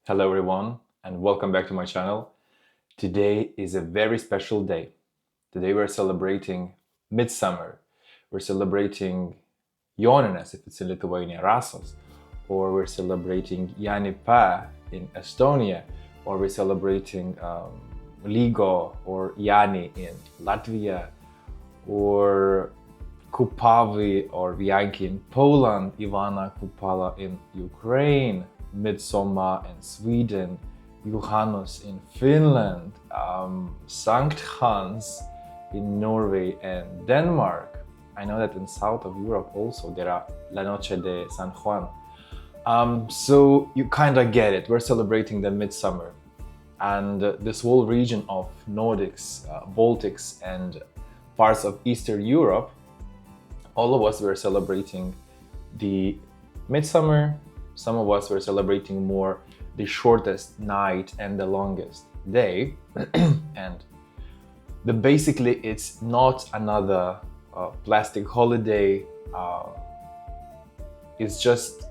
Hello everyone and welcome back to my channel. Today is a very special day. Today we're celebrating Midsummer. We're celebrating Joninės if it's in Lithuania, Rasos, or we're celebrating Wianki in Estonia, or we're celebrating Līgo or Jāņi in Latvia, or Kupavi or Wianki in Poland, Ivana Kupala in Ukraine, Midsummer in Sweden, Joninės in Finland, Sankt Hans in Norway and Denmark. I know that in south of Europe also there are La Noche de San Juan. So you kind of get it. We're celebrating the Midsummer. And this whole region of Nordics, Baltics and parts of Eastern Europe, all of us were celebrating the Midsummer. Some of us were celebrating more the shortest night and the longest day. And basically it's not another plastic holiday. It's just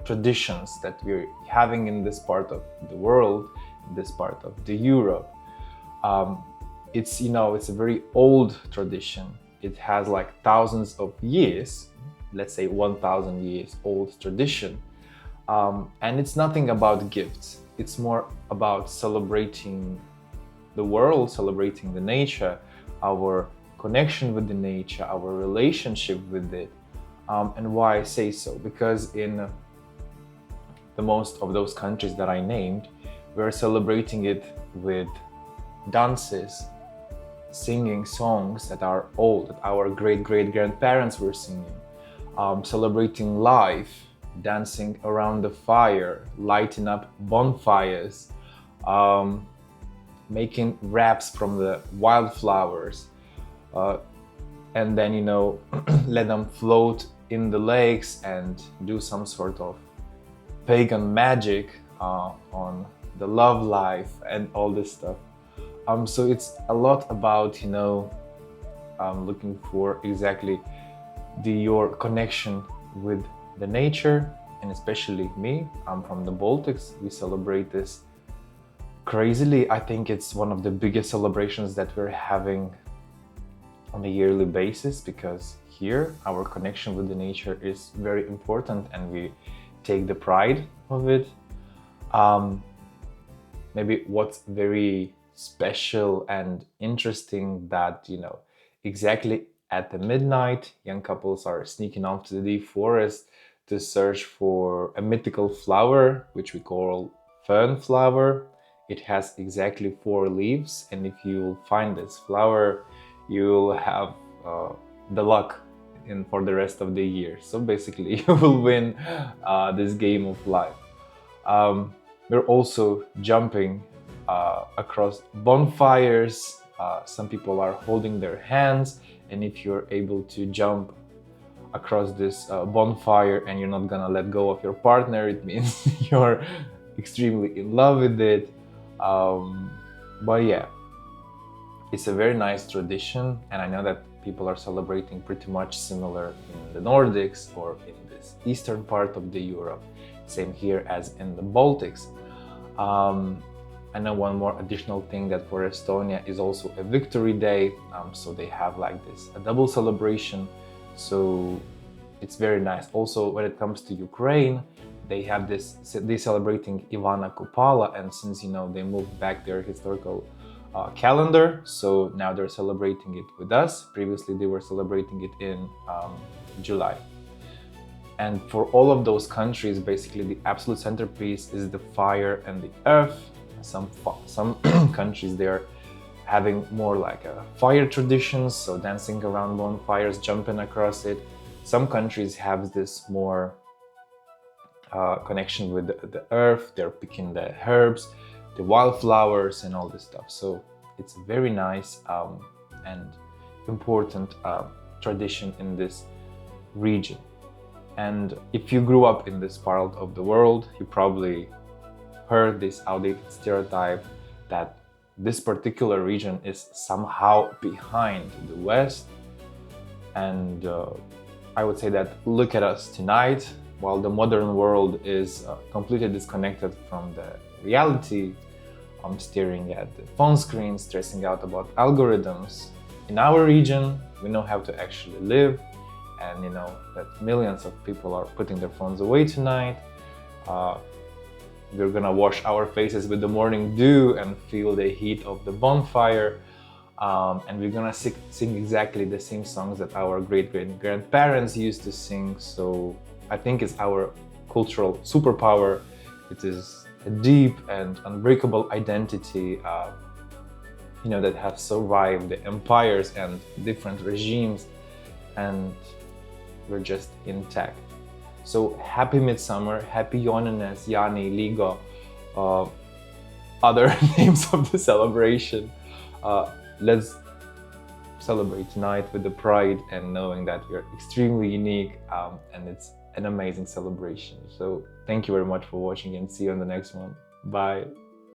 traditions that we're having in this part of the world, in this part of the Europe. It's a very old tradition. It has like thousands of years, let's say 1,000 years old tradition. And it's nothing about gifts. It's more about celebrating the world, celebrating the nature, our connection with the nature, our relationship with it. And why I say so? Because in the most of those countries that I named, we're celebrating it with dances, singing songs that are old, that our great-great-grandparents were singing, celebrating life, dancing around the fire, lighting up bonfires, making wraps from the wildflowers, and then let them float in the lakes and do some sort of pagan magic on the love life and all this stuff. So it's a lot about looking for exactly your connection with the nature. And especially me, I'm from the Baltics. We celebrate this crazily. I think it's one of the biggest celebrations that we're having on a yearly basis, because here our connection with the nature is very important and we take the pride of it. Maybe what's very special and interesting that exactly at the midnight young couples are sneaking off to the deep forest to search for a mythical flower which we call fern flower. It has exactly 4 leaves, and if you find this flower you'll have the luck for the rest of the year. So basically you will win this game of life. We're also jumping across bonfires. Some people are holding their hands, and if you're able to jump across this bonfire and you're not gonna let go of your partner, it means you're extremely in love with it. But yeah, it's a very nice tradition, and I know that people are celebrating pretty much similar in the Nordics or in this eastern part of the Europe. Same here as in the Baltics. I know one more additional thing, that for Estonia is also a victory day. So they have like this a double celebration. So it's very nice. Also, when it comes to Ukraine, they have they're celebrating Ivana Kupala, and since they moved back their historical calendar, so now they're celebrating it with us. Previously they were celebrating it in July. And for all of those countries, basically the absolute centerpiece is the fire and the earth. Some countries, they're having more like a fire traditions, so dancing around bonfires, jumping across it. Some countries have this more connection with the earth. They're picking the herbs, the wildflowers and all this stuff. So it's a very nice and important tradition in this region. And if you grew up in this part of the world, you probably heard this outdated stereotype that this particular region is somehow behind the West. And I would say that look at us tonight. While the modern world is completely disconnected from the reality, staring at the phone screen, stressing out about algorithms. In our region, we know how to actually live, and you know that millions of people are putting their phones away tonight. We're gonna wash our faces with the morning dew and feel the heat of the bonfire. And we're gonna sing exactly the same songs that our great-great-grandparents used to sing. So I think it's our cultural superpower. It is a deep and unbreakable identity, you know, that have survived the empires and different regimes, and we're just intact. So happy Midsummer, happy Joninės, Jani, Līgo, other names of the celebration. Let's celebrate tonight with the pride and knowing that we're extremely unique, and it's an amazing celebration. So thank you very much for watching, and see you on the next one. Bye.